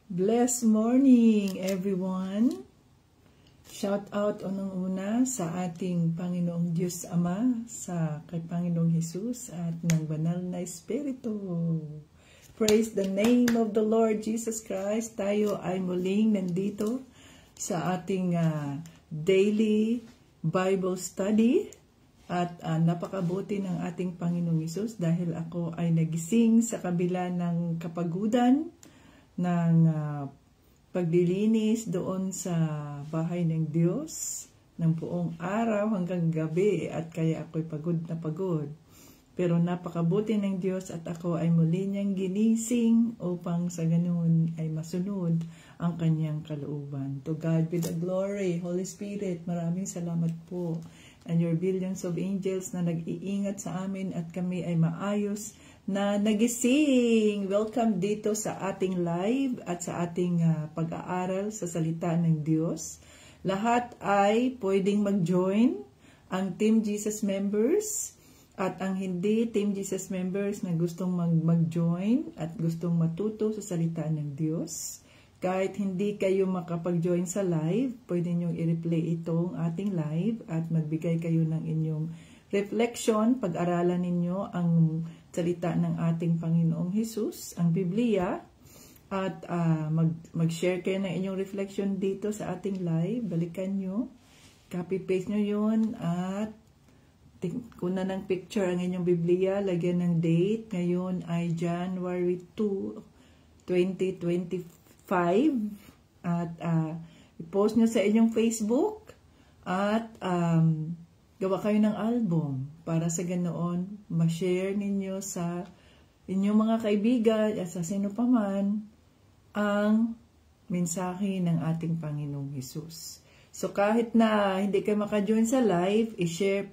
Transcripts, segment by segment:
Blessed morning, everyone. Shout out unang-una sa ating Panginoong Diyos Ama, sa kay Panginoong Jesus at ng banal na Espiritu. Praise the name of the Lord Jesus Christ. Tayo ay muling nandito sa ating daily Bible study. At napakabuti ng ating Panginoong Jesus dahil ako ay nagising sa kabila ng kapagudan ng paglilinis doon sa bahay ng Diyos ng buong araw hanggang gabi at kaya ako'y pagod na pagod. Pero napakabuti ng Diyos at ako ay muli niyang ginising upang sa ganoon ay masunod ang kanyang kalooban. To God be the glory. Holy Spirit, maraming salamat po. And your billions of angels na nag-iingat sa amin at kami ay maayos na nagising. Welcome dito sa ating live at sa ating pag-aaral sa salita ng Diyos. Lahat ay pwedeng mag-join, ang Team Jesus members at ang hindi Team Jesus members na gustong mag-join at gustong matuto sa salita ng Diyos. Kahit hindi kayo makapag-join sa live, pwede nyo i-replay itong ating live at magbigay kayo ng inyong reflection. Pag-aralan ninyo ang salita ng ating Panginoong Jesus, ang Biblia, at mag-share kayo ng inyong reflection dito sa ating live. Balikan nyo, copy-paste nyo yun at kunan ng picture ang inyong Biblia, lagyan ng date. Ngayon ay January 2, 2025. At i-post nyo sa inyong Facebook at gawa kayo ng album para sa ganoon ma-share ninyo sa inyong mga kaibigan at sa sino pa man ang mensahe ng ating Panginoong Jesus. So kahit na hindi kayo maka-join sa live, i-share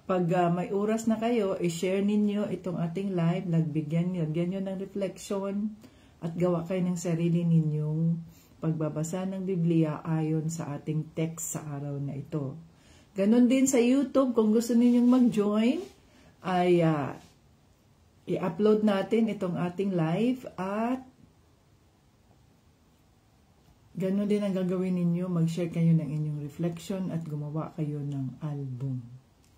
pag may oras na kayo, i-share ninyo itong ating live, lagyan nyo ng reflection at gawa kayo ng sarili ninyong pagbabasa ng Biblia ayon sa ating text sa araw na ito. Ganon din sa YouTube, kung gusto ninyong mag-join, ay i-upload natin itong ating live at ganon din ang gagawin ninyo, mag-share kayo ng inyong reflection at gumawa kayo ng album.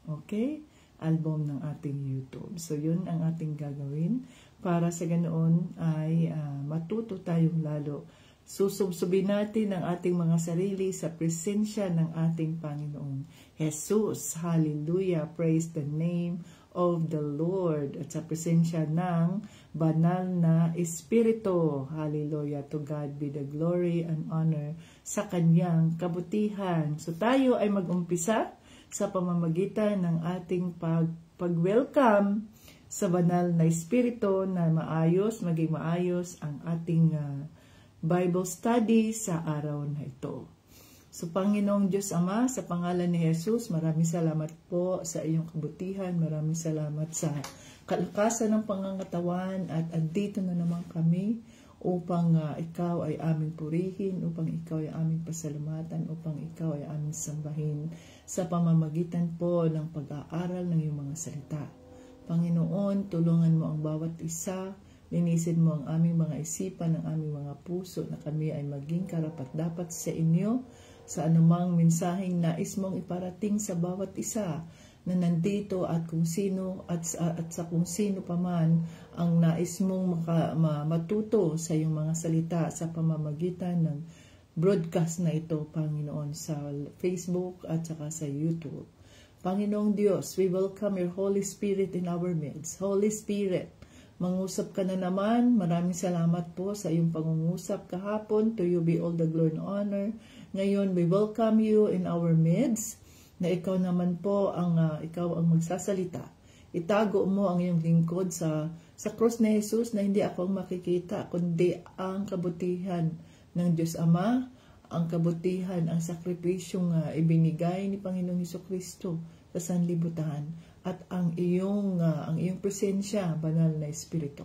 Okay? Album ng ating YouTube. So, yun ang ating gagawin para sa ganoon ay matuto tayong lalo. Susubsubin natin ang ating mga sarili sa presensya ng ating Panginoong Jesus. Hallelujah! Praise the name of the Lord. At sa presensya ng banal na Espiritu. Hallelujah! To God be the glory and honor sa kanyang kabutihan. So tayo ay mag-umpisa sa pamamagitan ng ating pag-welcome sa banal na Espiritu na maging maayos ang ating Bible study sa araw na ito. So Panginoong Diyos Ama, sa pangalan ni Jesus, maraming salamat po sa iyong kabutihan, maraming salamat sa kalakasan ng pangangatawan at andito na naman kami upang ikaw ay aming purihin, upang ikaw ay aming pasalamatan, upang ikaw ay aming sambahin sa pamamagitan po ng pag-aaral ng iyong mga salita. Panginoon, tulungan mo ang bawat isa, linisin mo ang aming mga isipan, ang aming mga puso na kami ay maging karapat-dapat sa inyo sa anumang mensaheng nais mong iparating sa bawat isa na nandito at kung sino at sa kung sino pa man ang nais mong matuto sa iyong mga salita sa pamamagitan ng broadcast na ito, Panginoon, sa Facebook at saka sa YouTube. Panginoong Diyos, we welcome your Holy Spirit in our midst. Holy Spirit, mangusap ka na naman. Maraming salamat po sa iyong pangungusap kahapon. To you be all the glory and honor. Ngayon, we welcome you in our midst, na ikaw naman po ikaw ang magsasalita. Itago mo ang iyong lingkod sa krus ni Jesus na hindi ako ang makikita, kundi ang kabutihan ng Diyos Ama, ang kabutihan, ang sakripisyong ibinigay ni Panginoong Jesucristo sa sanlibutan at ang iyong presensya, banal na Espiritu.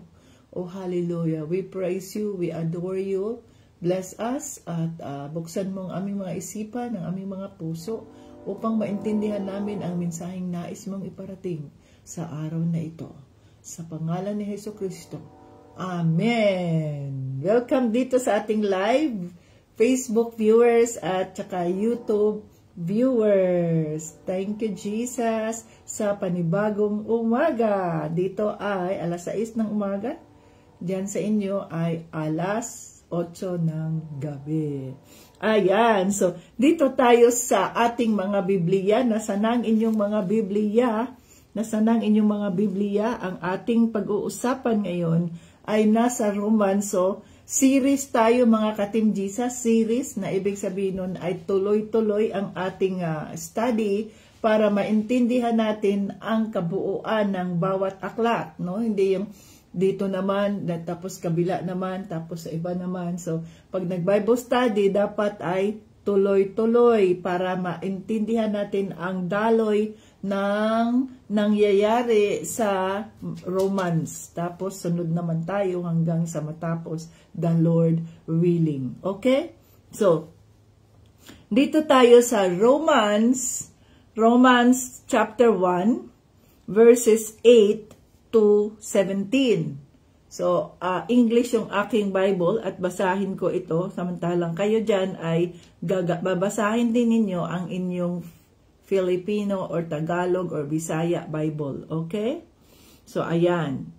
Oh, hallelujah! We praise you, we adore you. Bless us at buksan mo ang aming mga isipan, ang aming mga puso upang maintindihan namin ang mensaheng nais mong iparating sa araw na ito. Sa pangalan ni Jesucristo. Amen! Welcome dito sa ating live Facebook viewers at saka YouTube viewers. Thank you, Jesus, sa panibagong umaga. Dito ay alas 6 ng umaga. Diyan sa inyo ay alas 8 ng gabi. Ayan. So, dito tayo sa ating mga Biblia. Nasanang inyong mga Biblia. Nasanang inyong mga Biblia. Ang ating pag-uusapan ngayon ay nasa Romans. So, series tayo mga ka-Team Jesus. Series na ibig sabihin nun ay tuloy-tuloy ang ating study para maintindihan natin ang kabuuan ng bawat aklat. No? Hindi yung dito naman, tapos kabila naman, tapos sa iba naman. So, pag nag-Bible study, dapat ay tuloy-tuloy para maintindihan natin ang daloy ng nangyayari sa Romans. Tapos, sunod naman tayo hanggang sa matapos, the Lord willing. Okay? So, dito tayo sa Romans chapter 1, verses 8 to 17. So, English yung aking Bible at basahin ko ito. Samantalang kayo dyan ay babasahin din ninyo ang inyong Filipino or Tagalog or Bisaya Bible. Okay? So, ayan.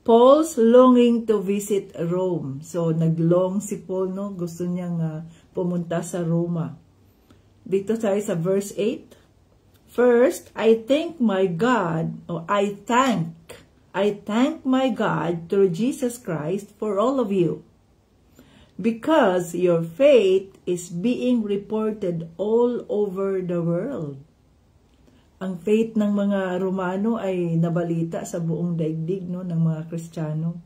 Paul's longing to visit Rome. So, naglong si Paul, no? Gusto niyang pumunta sa Roma. Dito tayo sa verse 8. First, I thank my God through Jesus Christ for all of you, because your faith is being reported all over the world. Ang faith ng mga Romano ay nabalita sa buong daigdig, no, ng mga Kristiyano.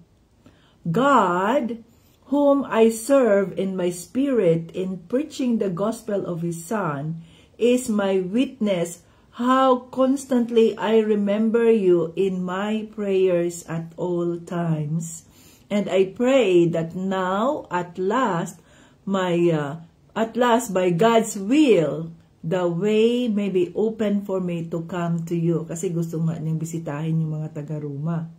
God, whom I serve in my spirit in preaching the gospel of His Son, is my witness how constantly I remember you in my prayers at all times. And I pray that now, at last, by God's will, the way may be open for me to come to you. Kasi gusto nga niyang bisitahin yung mga taga-Roma.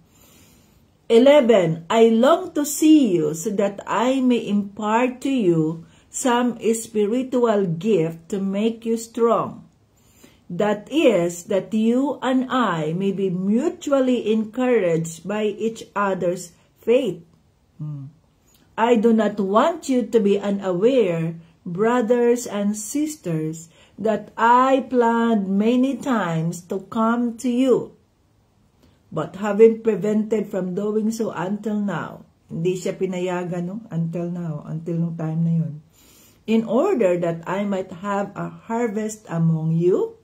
11. I long to see you so that I may impart to you some spiritual gift to make you strong. That is, that you and I may be mutually encouraged by each other's faith. I do not want you to be unaware, brothers and sisters, that I planned many times to come to you, but having prevented from doing so until now. Hindi siya pinayagan, no? Until now, until nung time na yun. In order that I might have a harvest among you,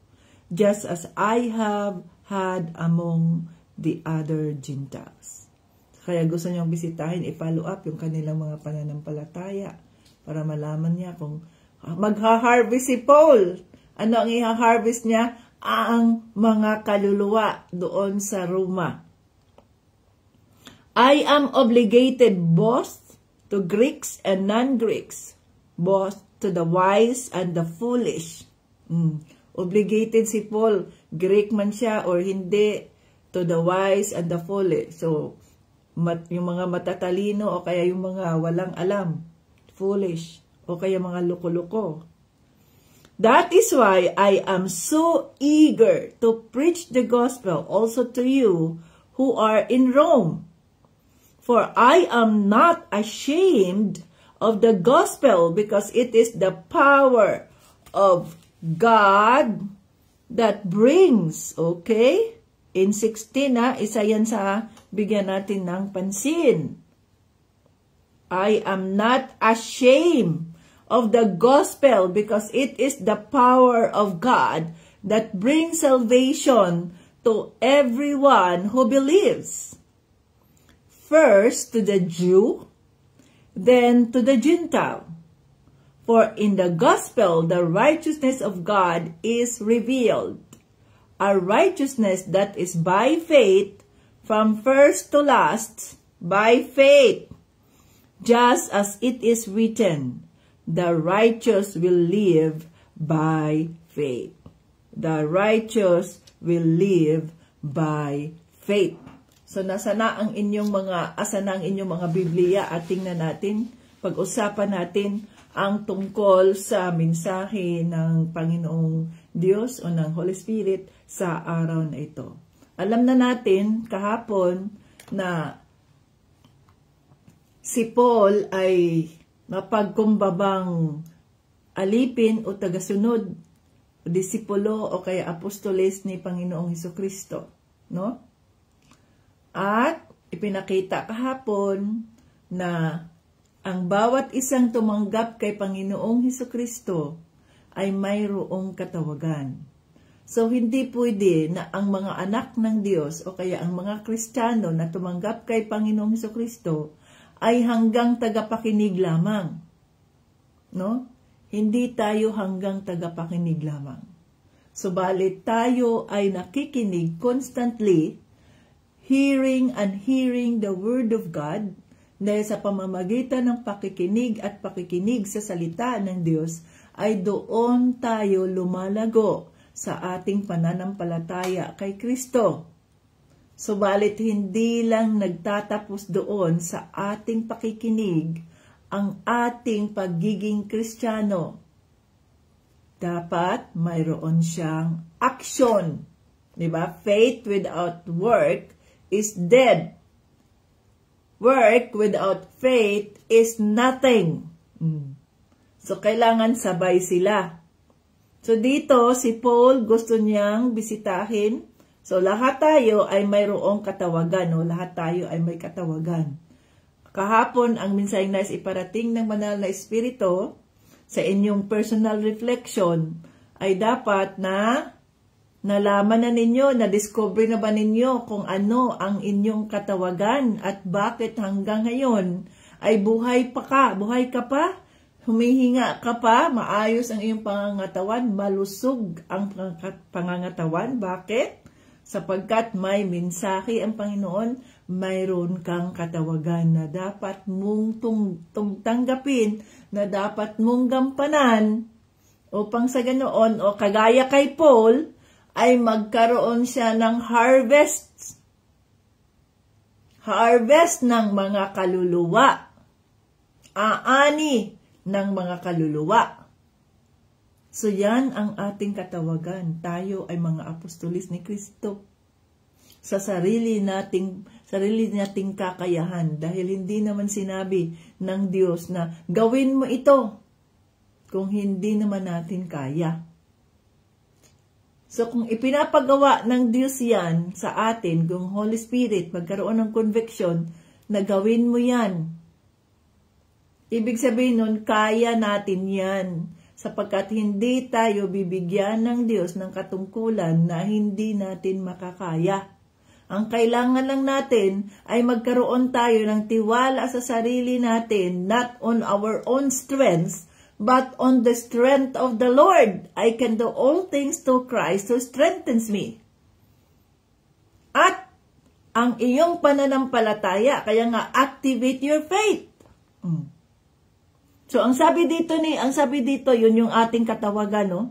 just as I have had among the other Gentiles. Kaya gusto niyang bisitahin, i-follow up yung kanilang mga pananampalataya para malaman niya kung magha-harvest si Paul. Ano ang i-harvest niya? Ang mga kaluluwa doon sa Roma. I am obligated both to Greeks and non-Greeks, both to the wise and the foolish. Obligated si Paul, Greek man siya or hindi, to the wise and the foolish. So, yung mga matatalino o kaya yung mga walang alam, foolish, o kaya mga loko-loko. That is why I am so eager to preach the gospel also to you who are in Rome. For I am not ashamed of the gospel, because it is the power of God that brings, okay? In 16, isa yan sa bigyan natin ng pansin. I am not ashamed of the gospel, because it is the power of God that brings salvation to everyone who believes. First to the Jew, then to the Gentile. For in the gospel, the righteousness of God is revealed, a righteousness that is by faith, from first to last, by faith, just as it is written, the righteous will live by faith. The righteous will live by faith. So asa na ang inyong mga Biblia at tingnan natin, pag-usapan natin ang tungkol sa mensahe ng Panginoong Diyos o ng Holy Spirit sa araw na ito. Alam na natin kahapon na si Paul ay napagkumbabang alipin o tagasunod, o disipulo o kaya apostoles ni Panginoong Hesukristo, no? At ipinakita kahapon na ang bawat isang tumanggap kay Panginoong Hesukristo ay mayroong katawagan. So, hindi pwede na ang mga anak ng Diyos o kaya ang mga Kristiyano na tumanggap kay Panginoong Hesukristo ay hanggang tagapakinig lamang. No? Hindi tayo hanggang tagapakinig lamang. Subalit tayo ay nakikinig constantly, hearing and hearing the Word of God, dahil sa pamamagitan ng pakikinig at pakikinig sa salita ng Diyos, ay doon tayo lumalago sa ating pananampalataya kay Kristo. Subalit hindi lang nagtatapos doon sa ating pakikinig ang ating pagiging Kristiyano. Dapat mayroon siyang action. Diba? Faith without work is dead. Work without faith is nothing. So, kailangan sabay sila. So, dito, si Paul gusto niyang bisitahin. So, lahat tayo ay mayroong katawagan. No? Lahat tayo ay may katawagan. Kahapon, ang mensaheng nais iparating ng Banal na Espiritu sa inyong personal reflection ay dapat na nalaman na ninyo, na-discover na ba ninyo kung ano ang inyong katawagan at bakit hanggang ngayon ay buhay ka pa, humihinga ka pa, maayos ang iyong pangangatawan, malusog ang pangangatawan. Bakit? Sapagkat may mensahe ang Panginoon, mayroon kang katawagan na dapat mong tanggapin, na dapat mong gampanan, upang sa ganoon, o kagaya kay Paul, ay magkaroon siya ng harvest. Harvest ng mga kaluluwa. Aani ng mga kaluluwa. So yan ang ating katawagan. Tayo ay mga apostolis ni Kristo. Sa sarili nating kakayahan. Dahil hindi naman sinabi ng Diyos na gawin mo ito kung hindi naman natin kaya. So, kung ipinapagawa ng Diyos yan sa atin, kung Holy Spirit, magkaroon ng conviction na gawin mo yan, ibig sabihin nun, kaya natin yan, sapagkat hindi tayo bibigyan ng Diyos ng katungkulan na hindi natin makakaya. Ang kailangan lang natin ay magkaroon tayo ng tiwala sa sarili natin, not on our own strengths, but on the strength of the Lord. I can do all things through Christ who strengthens me. At ang iyong pananampalataya, kaya nga activate your faith. So ang sabi dito, yun yung ating katawagan, no?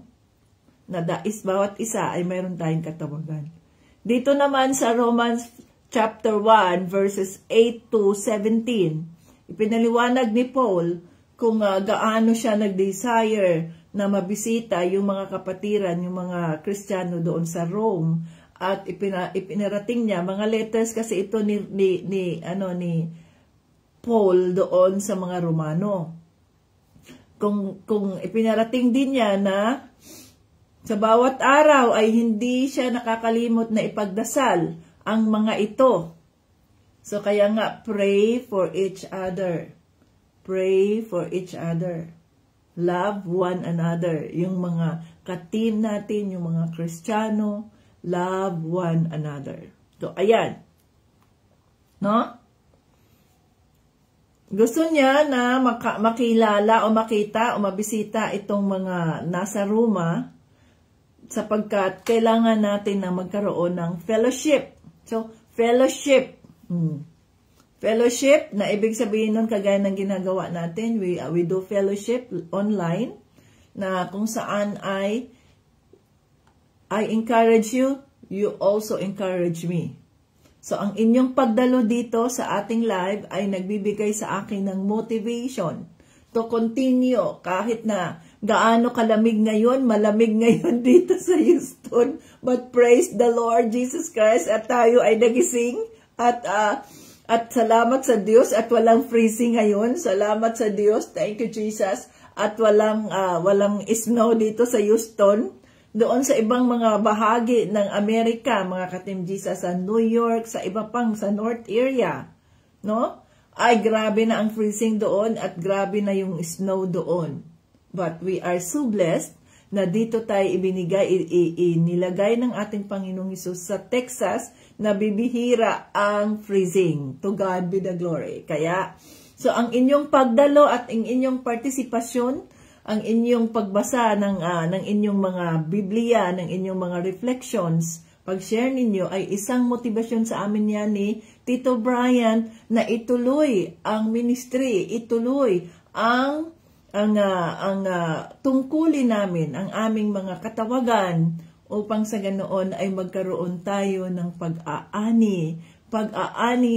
Na bawat isa ay mayroon tayong katawagan. Dito naman sa Romans chapter 1 verses 8 to 17, ipinaliwanag ni Paul kung gaano siya nag-desire na mabisita yung mga kapatiran, yung mga Kristiyano doon sa Rome, at ipinarating niya mga letters kasi ito ni Paul doon sa mga Romano. Kung ipinarating din niya na sa bawat araw ay hindi siya nakakalimot na ipagdasal ang mga ito. So kaya nga, pray for each other. Pray for each other. Love one another. Yung mga ka-team natin, yung mga Kristiyano, love one another. So, ayan. No? Gusto niya na makilala o makita o mabisita itong mga nasa Roma sapagkat kailangan natin na magkaroon ng fellowship. So, fellowship. Fellowship, na ibig sabihin nun kagaya ng ginagawa natin, we do fellowship online, na kung saan I encourage you, you also encourage me. So, ang inyong pagdalo dito sa ating live ay nagbibigay sa akin ng motivation to continue kahit na gaano kalamig ngayon, malamig ngayon dito sa Houston. But praise the Lord Jesus Christ at tayo ay nagising at salamat sa Diyos at walang freezing ngayon. Salamat sa Diyos. Thank you Jesus. At walang snow dito sa Houston. Doon sa ibang mga bahagi ng Amerika, mga ka-Team Jesus, sa New York, sa iba pang, sa North area, no? Ay, grabe na ang freezing doon at grabe na yung snow doon. But we are so blessed na dito tayo inilagay ng ating Panginoong Hesus sa Texas na bibihira ang freezing. To God be the glory. Kaya, so ang inyong pagdalo at ang inyong partisipasyon, ang inyong pagbasa ng inyong mga Biblia, ng inyong mga reflections, pag-share ninyo ay isang motivasyon sa amin yan ni Tito Brian na ituloy ang ministry, ituloy ang tungkulin namin, ang aming mga katawagan upang sa ganoon ay magkaroon tayo ng pag-aani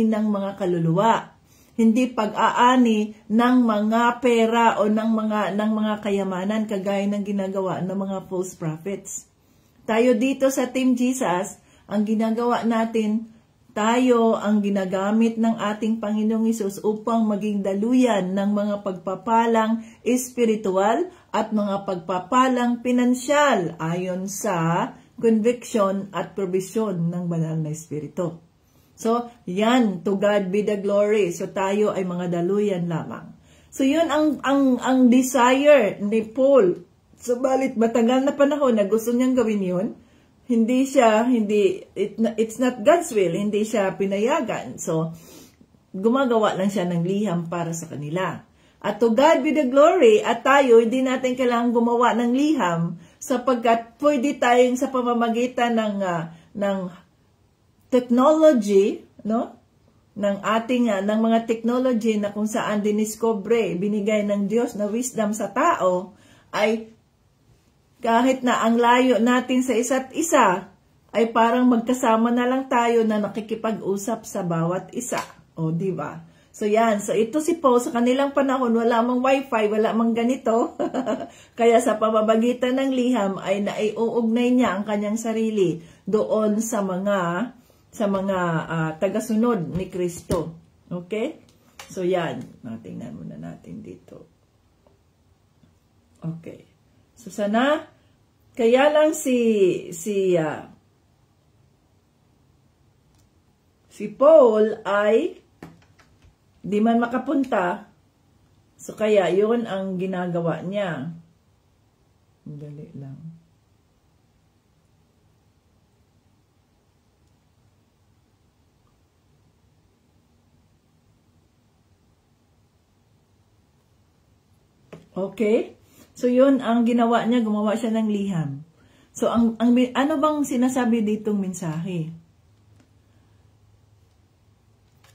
ng mga kaluluwa. Hindi pag-aani ng mga pera o ng mga kayamanan kagaya ng ginagawa ng mga false prophets. Tayo dito sa Team Jesus, ang ginagawa natin, tayo ang ginagamit ng ating Panginoong Hesus upang maging daluyan ng mga pagpapalang espiritual at mga pagpapalang pinansyal ayon sa conviction at provision ng banal na espiritu. So, yan, to God be the glory. So, tayo ay mga daluyan lamang. So, yun ang desire ni Paul. Subalit, matagal na panahon na gusto niyang gawin yun. It's not God's will. Hindi siya pinayagan. So, gumagawa lang siya ng liham para sa kanila. At to God be the glory. At tayo, hindi natin kailangang gumawa ng liham sapagkat pwede tayong sa pamamagitan ng technology, no? Ng mga technology na kung saan diniskobre, binigay ng Diyos na wisdom sa tao, ay kahit na ang layo natin sa isa't isa, ay parang magkasama na lang tayo na nakikipag-usap sa bawat isa. O, di ba? So, yan. So, ito si Paul, sa kanilang panahon, wala mang wifi, wala mang ganito. Kaya sa pamamagitan ng liham, ay naiuugnay niya ang kanyang sarili doon sa mga tagasunod ni Kristo. Okay? So, yan. Tingnan muna natin dito. Okay. So, sana, kaya lang si Paul ay di man makapunta. So, kaya yun ang ginagawa niya. Dali lang. Okay? So, yun ang ginawa niya, gumawa siya ng liham. So, ano bang sinasabi ditong mensahe?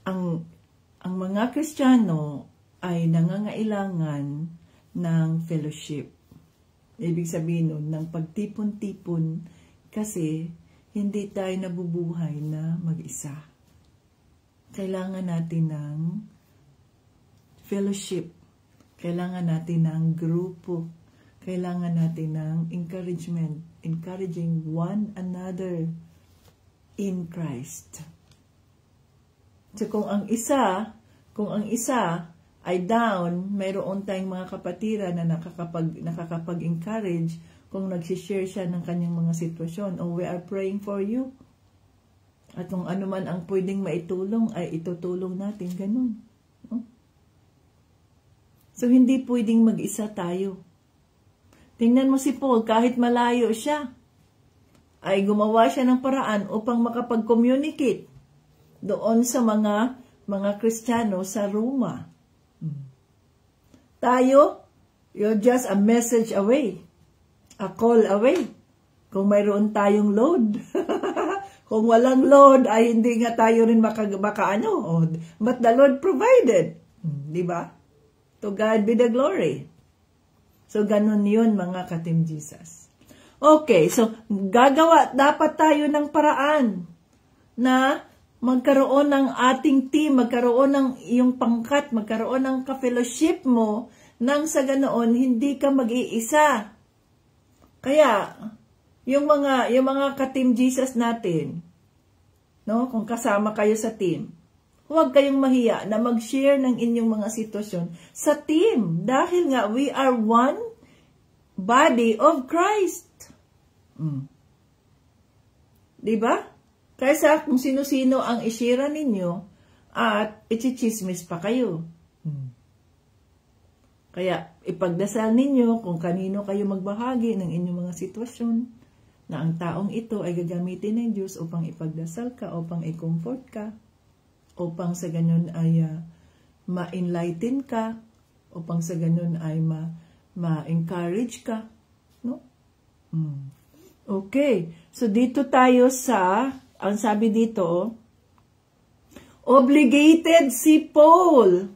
Ang mga Kristiyano ay nangangailangan ng fellowship. Ibig sabihin nun, ng pagtipon-tipon kasi hindi tayo nabubuhay na mag-isa. Kailangan natin ng fellowship. Kailangan natin ng grupo. Kailangan natin ng encouragement. Encouraging one another in Christ. So kung ang isa ay down, mayroon tayong mga kapatiran na nakakapag-encourage kung nagsishare siya ng kanyang mga sitwasyon. Oh, we are praying for you. At kung ano man ang pwedeng maitulong, ay itutulong natin. Ganun. No? So, hindi pwedeng mag-isa tayo. Tingnan mo si Paul, kahit malayo siya, ay gumawa siya ng paraan upang makapag-communicate doon sa mga Kristiyano sa Roma. Tayo, you're just a message away, a call away. Kung mayroon tayong load. Kung walang load, ay hindi nga tayo rin makaano. But the Lord provided. Di ba? To God be the glory. So, ganun yun mga ka-Team Jesus. Okay, so, dapat tayo ng paraan na magkaroon ng ating team, magkaroon ng iyong pangkat, magkaroon ng ka-fellowship mo, nang sa ganoon, hindi ka mag-iisa. Kaya, yung mga ka-team Jesus natin, no, kung kasama kayo sa team, huwag kayong mahiya na mag-share ng inyong mga sitwasyon sa team. Dahil nga, we are one body of Christ. Diba? Kaysa kung sino-sino ang ishira ninyo at ichichismis pa kayo. Kaya ipagdasal ninyo kung kanino kayo magbahagi ng inyong mga sitwasyon na ang taong ito ay gagamitin ng Diyos upang ipagdasal ka, upang i-comfort ka, upang sa ganun ay ma-enlighten ka, upang sa ganun ay ma-encourage ka. No? Okay. So dito tayo sa ang sabi dito, obligated si Paul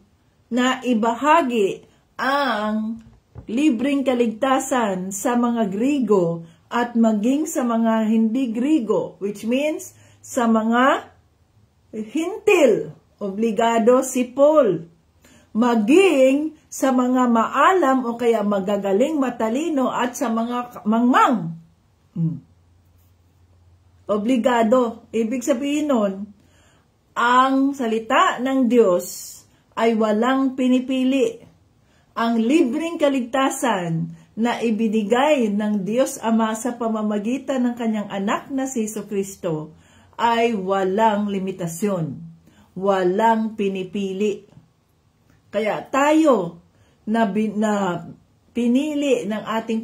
na ibahagi ang libreng kaligtasan sa mga Grigo at maging sa mga hindi Grigo, which means sa mga Hintil. Obligado si Paul. Maging sa mga maalam o kaya magagaling matalino at sa mga mangmang. Obligado. Ibig sabihin nun, ang salita ng Diyos ay walang pinipili. Ang libreng kaligtasan na ibinigay ng Diyos Ama sa pamamagitan ng kanyang anak na si Jesucristo ay walang limitasyon. Walang pinipili. Kaya tayo na pinili ng ating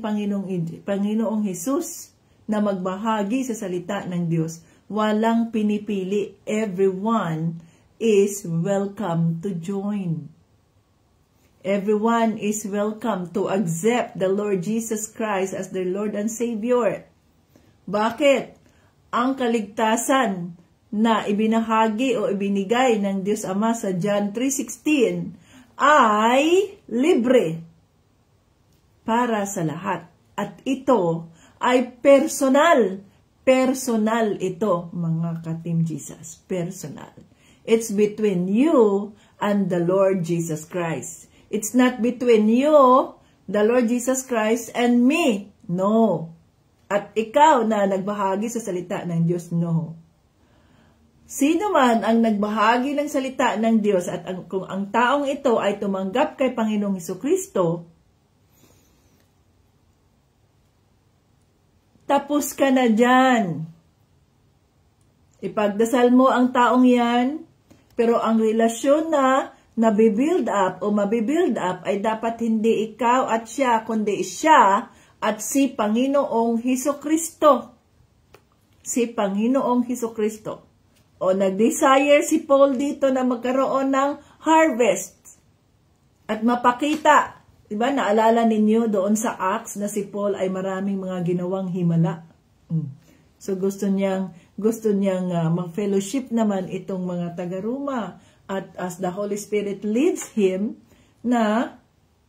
Panginoong Hesus na magbahagi sa salita ng Diyos, walang pinipili. Everyone is welcome to join. Everyone is welcome to accept the Lord Jesus Christ as their Lord and Savior. Bakit? Ang kaligtasan na ibinahagi o ibinigay ng Diyos Ama sa John 3:16 ay libre para sa lahat. At ito ay personal. Personal ito, mga ka-Team Jesus. Personal. It's between you and the Lord Jesus Christ. It's not between you, the Lord Jesus Christ, and me. No. At ikaw na nagbahagi sa salita ng Diyos, no. Sino man ang nagbahagi ng salita ng Diyos at kung ang taong ito ay tumanggap kay Panginoong Hesukristo, tapos ka na dyan. Ipagdasal mo ang taong yan, pero ang relasyon na nabibuild up o mabibuild up ay dapat hindi ikaw at siya, kundi siya at si Panginoong Hesukristo. Si Panginoong Hesukristo. O nag-desire si Paul dito na magkaroon ng harvest at mapakita. Diba, naalala ninyo doon sa Acts na si Paul ay maraming mga ginawang himala. So gusto niyang mag-fellowship naman itong mga taga-Roma. At as the Holy Spirit leads him na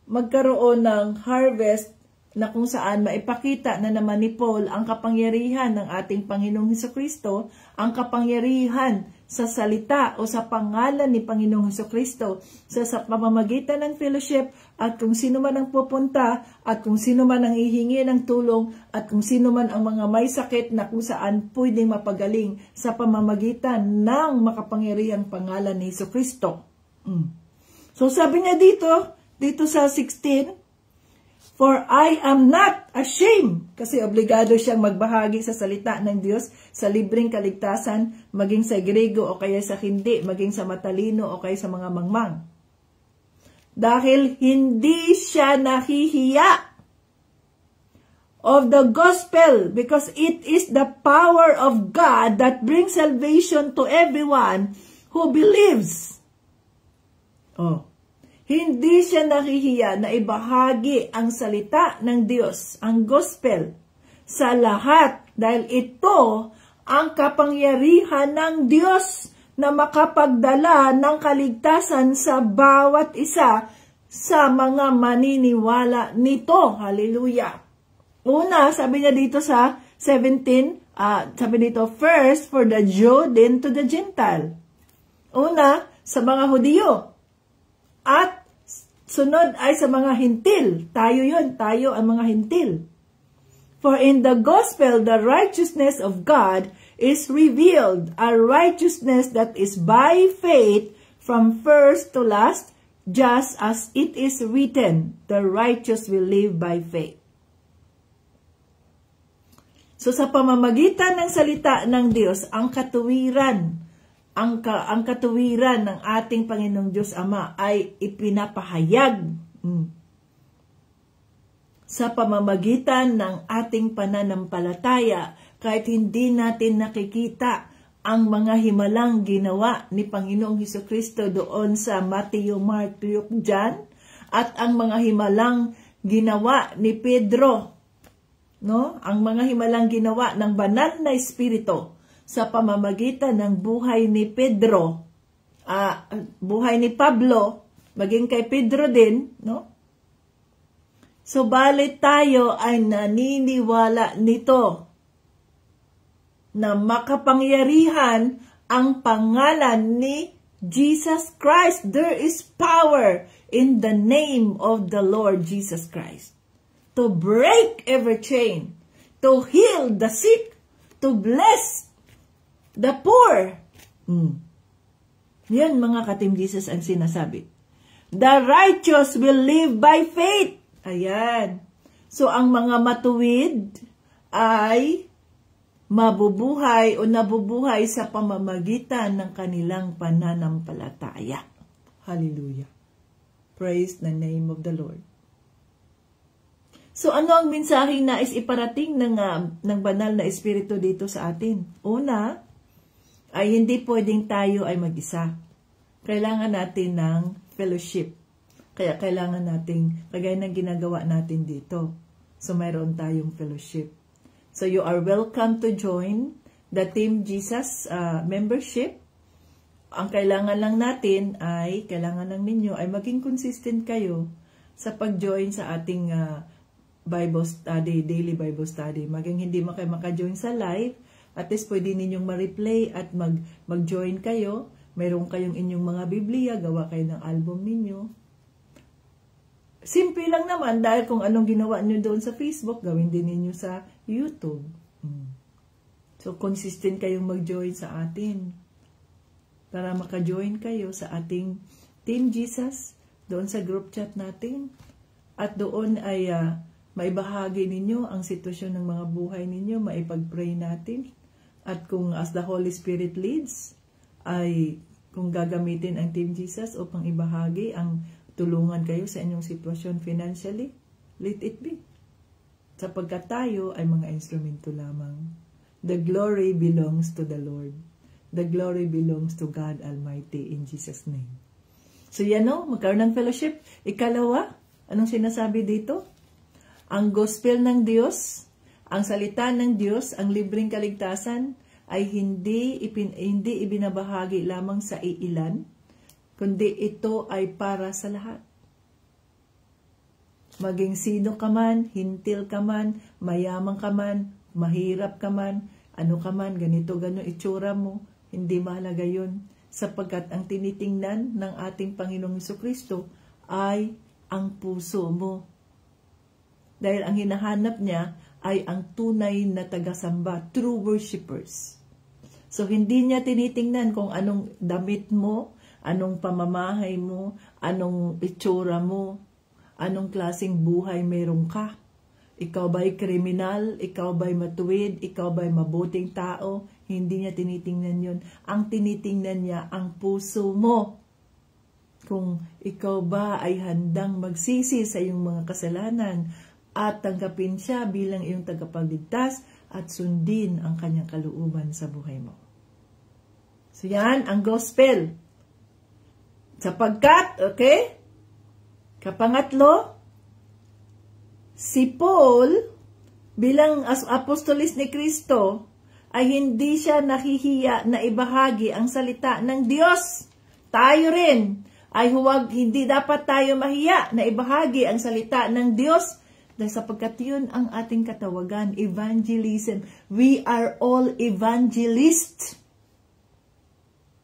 magkaroon ng harvest na kung saan maipakita na naman ni Paul ang kapangyarihan ng ating Panginoong Hesukristo, ang kapangyarihan sa salita o sa pangalan ni Panginoong Hesukristo sa pamamagitan ng fellowship at kung sino man ang pupunta at kung sino man ang hihingi ng tulong at kung sino man ang mga may sakit na kung saan pwedeng mapagaling sa pamamagitan ng makapangyarihang pangalan ni Hesukristo. So sabi niya dito sa 16, for I am not ashamed. Kasi obligado siyang magbahagi sa salita ng Diyos, sa libreng kaligtasan, maging sa Grego o kaya sa hindi, maging sa matalino o kaya sa mga mangmang. Dahil hindi siya nahihiya of the gospel, because it is the power of God that brings salvation to everyone who believes. Hindi siya nahihiya na ibahagi ang salita ng Diyos, ang gospel, sa lahat. Dahil ito ang kapangyarihan ng Diyos na makapagdala ng kaligtasan sa bawat isa sa mga maniniwala nito. Hallelujah! Una, sabi niya dito sa 17, sabi dito, first for the Jew, then to the Gentile. Una, sa mga Hudyo. At sunod ay sa mga Hintil. Tayo ang mga Hintil. For in the gospel, the righteousness of God is revealed, a righteousness that is by faith from first to last, just as it is written, the righteous will live by faith. So sa pamamagitan ng salita ng Diyos, ang katuwiran ng ating Panginoong Diyos Ama ay ipinapahayag sa pamamagitan ng ating pananampalataya, kahit hindi natin nakikita ang mga himalang ginawa ni Panginoong Hesukristo doon sa Matthew, Mark, Luke, John, at ang mga himalang ginawa ni Pedro, no? Ang mga himalang ginawa ng banal na Espiritu sa pamamagitan ng buhay ni Pedro, buhay ni Pablo, maging kay Pedro din, no? So, balit tayo ay naniniwala nito na makapangyarihan ang pangalan ni Jesus Christ. There is power in the name of the Lord Jesus Christ to break every chain, to heal the sick, to bless the poor. Yan mga ka-Team Jesus ang sinasabi. The righteous will live by faith. Ayan. So, ang mga matuwid ay mabubuhay o nabubuhay sa pamamagitan ng kanilang pananampalataya. Hallelujah. Praise the name of the Lord. So, ano ang mensaheng nais iparating ng banal na Espiritu dito sa atin? Una, ay hindi pwedeng tayo ay mag-isa. Kailangan natin ng fellowship. Kaya kailangan nating, kagaya ng ginagawa natin dito. So, mayroon tayong fellowship. So, you are welcome to join the Team Jesus membership. Ang kailangan lang natin ay, kailangan lang ninyo ay maging consistent kayo sa pag-join sa ating Bible study, daily Bible study. Maging hindi kayo maka-join sa live, at least pwede ninyong ma-replay at mag-join kayo. Mayroon kayong inyong mga Biblia, gawa kayo ng album ninyo. Simple lang naman, dahil kung anong ginawa nyo doon sa Facebook, gawin din ninyo sa YouTube. So, consistent kayong mag-join sa atin. Para maka-join kayo sa ating Team Jesus, doon sa group chat natin. At doon ay maibahagi ninyo ang sitwasyon ng mga buhay ninyo, maipag-pray natin. At kung as the Holy Spirit leads, ay kung gagamitin ang Team Jesus upang ibahagi ang tulungan kayo sa inyong sitwasyon financially, let it be. Sapagkat tayo ay mga instrumento lamang. The glory belongs to the Lord. The glory belongs to God Almighty in Jesus' name. So yan o, magkaroon ng fellowship. Ikalawa, anong sinasabi dito? Ang gospel ng Diyos, ang salita ng Diyos, ang libreng kaligtasan, ay hindi ibinabahagi lamang sa iilan, kundi ito ay para sa lahat. Maging sino ka man, hintil ka man, mayaman ka man, mahirap ka man, ano ka man, ganito, gano'n itsura mo, hindi mahalaga yun. Sapagkat ang tinitingnan ng ating Panginoong Hesukristo ay ang puso mo. Dahil ang hinahanap niya ay ang tunay na tagasamba, true worshipers. So, hindi niya tinitingnan kung anong damit mo, anong pamamahay mo, anong itsura mo, anong klaseng buhay meron ka. Ikaw ba'y kriminal? Ikaw ba'y matuwid? Ikaw ba'y mabuting tao? Hindi niya tinitingnan yun. Ang tinitingnan niya ang puso mo. Kung ikaw ba ay handang magsisi sa iyong mga kasalanan at tanggapin siya bilang iyong tagapagligtas at sundin ang kanyang kalooban sa buhay mo. So yan, ang gospel. Sapagkat, okay? Kapangatlo, si Paul, bilang apostolis ni Kristo, ay hindi siya nahihiya na ibahagi ang salita ng Diyos. Tayo rin ay hindi dapat tayo mahiya na ibahagi ang salita ng Diyos Dahil sapagkat yun ang ating katawagan, evangelism. We are all evangelists.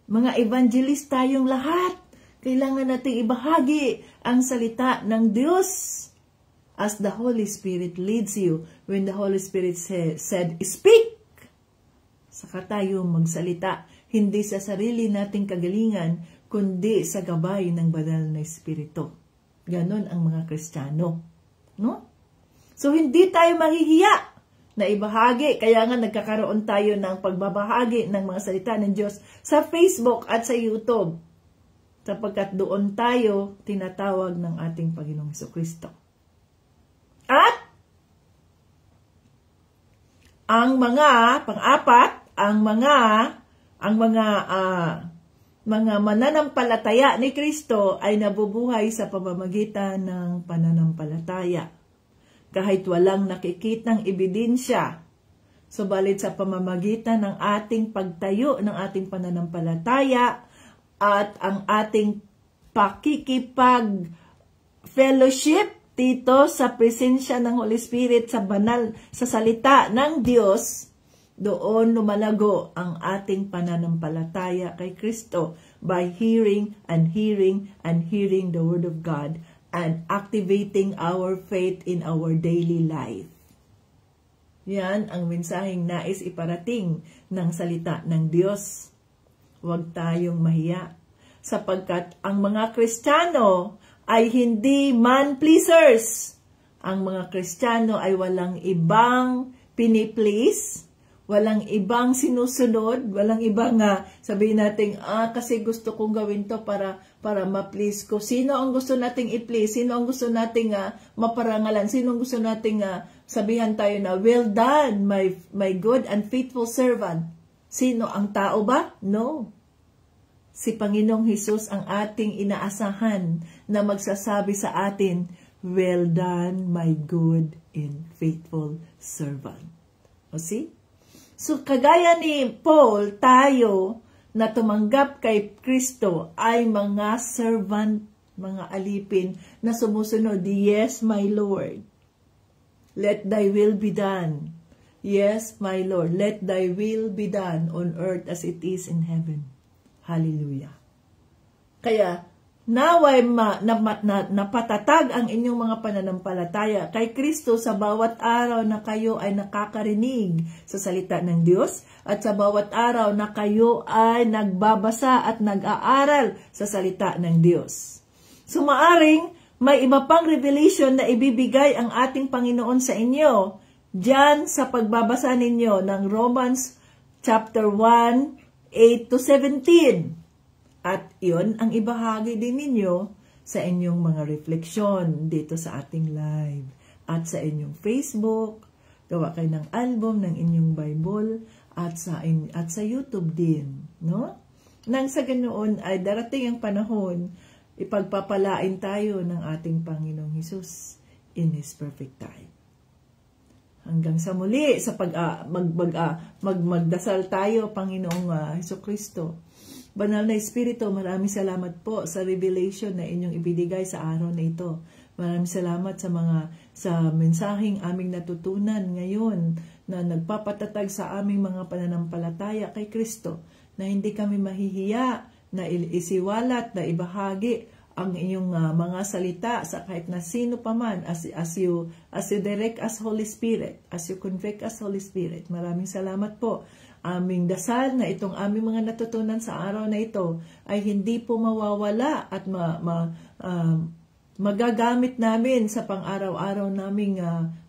Mga evangelist tayong lahat. Kailangan nating ibahagi ang salita ng Diyos as the Holy Spirit leads you. When the Holy Spirit said, speak, saka tayo magsalita. Hindi sa sarili nating kagalingan, kundi sa gabay ng banal na Espiritu. Ganon ang mga Kristiyano. No? So, hindi tayo mahihiya na ibahagi. Kaya nga nagkakaroon tayo ng pagbabahagi ng mga salita ng Diyos sa Facebook at sa YouTube. Sapagkat doon tayo tinatawag ng ating Panginoong Hesukristo. At ang mga pang-apat, ang mga mananampalataya ni Kristo ay nabubuhay sa pamamagitan ng pananampalataya. Kahit walang nakikitang ebidensya, subalit sa pamamagitan ng ating pagtayo ng ating pananampalataya at ang ating pakikipag-fellowship dito sa presensya ng Holy Spirit sa banal, sa salita ng Diyos, doon lumalago ang ating pananampalataya kay Kristo by hearing and hearing and hearing the Word of God and activating our faith in our daily life. Yan ang mensaheng nais iparating ng salita ng Diyos. Huwag tayong mahiya, sapagkat ang mga Kristiyano ay hindi man-pleasers. Ang mga Kristiyano ay walang ibang piniplease, walang ibang sinusunod, walang ibang sabihin natin, kasi gusto kong gawin to para ma-please ko. Sino ang gusto nating i-please? Sino ang gusto nating maparangalan? Sino ang gusto nating sabihan tayo na, well done, my good and faithful servant? Sino ang tao ba? No. Si Panginoong Hesus ang ating inaasahan na magsasabi sa atin, well done, my good and faithful servant. O see? So, kagaya ni Paul, tayo na tumanggap kay Kristo ay mga servant, mga alipin na sumusunod. Yes, my Lord. Let thy will be done. Yes, my Lord. Let thy will be done on earth as it is in heaven. Hallelujah. Kaya, naway napatatag ang inyong mga pananampalataya kay Kristo sa bawat araw na kayo ay nakakarinig sa salita ng Diyos at sa bawat araw na kayo ay nagbabasa at nag-aaral sa salita ng Diyos. So maaring may iba pang revelation na ibibigay ang ating Panginoon sa inyo diyan sa pagbabasa ninyo ng Romans chapter 1, 8 to 17. At yun ang ibahagi din ninyo sa inyong mga refleksyon dito sa ating live. At sa inyong Facebook, gawa kayo ng album ng inyong Bible at sa YouTube din. No? Nang sa ganoon ay darating ang panahon, ipagpapalain tayo ng ating Panginoong Hesus in His perfect time. Hanggang sa muli, sa magdasal tayo, Panginoong Hesukristo. Banal na Espiritu, maraming salamat po sa revelation na inyong ibinigay sa araw na ito. Maraming salamat sa mensaheng aming natutunan ngayon na nagpapatatag sa aming mga pananampalataya kay Kristo, na hindi kami mahihiya na isiwalat, na ibahagi ang iyong mga salita sa kahit na sino pa man as you direct as Holy Spirit, as you convict as Holy Spirit. Maraming salamat po. Aming dasal na itong aming mga natutunan sa araw na ito ay hindi po mawawala at magagamit namin sa pang-araw-araw naming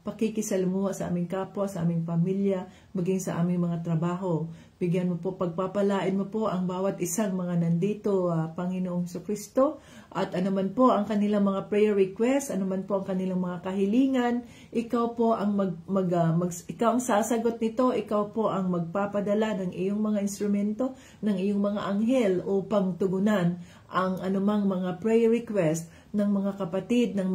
pakikisalamuha sa aming kapwa, sa aming pamilya, maging sa aming mga trabaho. Bigyan mo po, pagpapalain mo po ang bawat isang mga nandito, Panginoong Hesukristo, at anuman po ang kanilang mga prayer requests, anuman po ang kanilang mga kahilingan, ikaw po ang ikaw ang sasagot nito, ikaw po ang magpapadala ng iyong mga instrumento, ng iyong mga anghel upang tugunan ang anumang mga prayer request ng mga kapatid, ng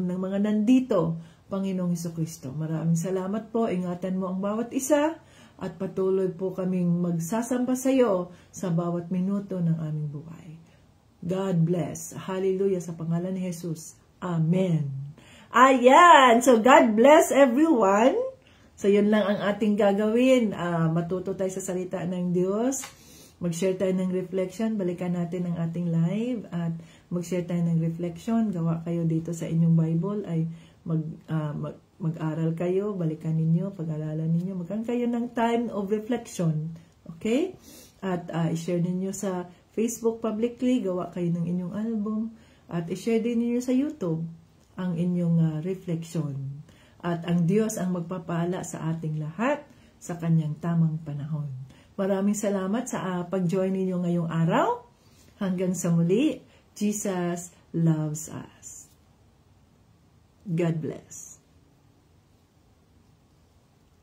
mga nandito, Panginoong Hesukristo. Maraming salamat po, ingatan mo ang bawat isa, at patuloy po kaming magsasamba sa iyo sa bawat minuto ng aming buhay. God bless. Hallelujah sa pangalan ni Jesus. Amen. Ayan! So, God bless everyone. So, yun lang ang ating gagawin. Matuto tayo sa salita ng Diyos. Mag-share tayo ng reflection. Balikan natin ang ating live. At mag-share tayo ng reflection. Gawa kayo dito sa inyong Bible. Ay mag-aral kayo. Balikan ninyo. Pag-aralan ninyo. Magkaroon kayo ng time of reflection. Okay? At i-share ninyo sa Facebook publicly. Gawa kayo ng inyong album. At i-share din ninyo sa YouTube ang inyong reflection. At ang Diyos ang magpapala sa ating lahat sa kanyang tamang panahon. Maraming salamat sa pag-join ninyo ngayong araw. Hanggang sa muli, Jesus loves us. God bless.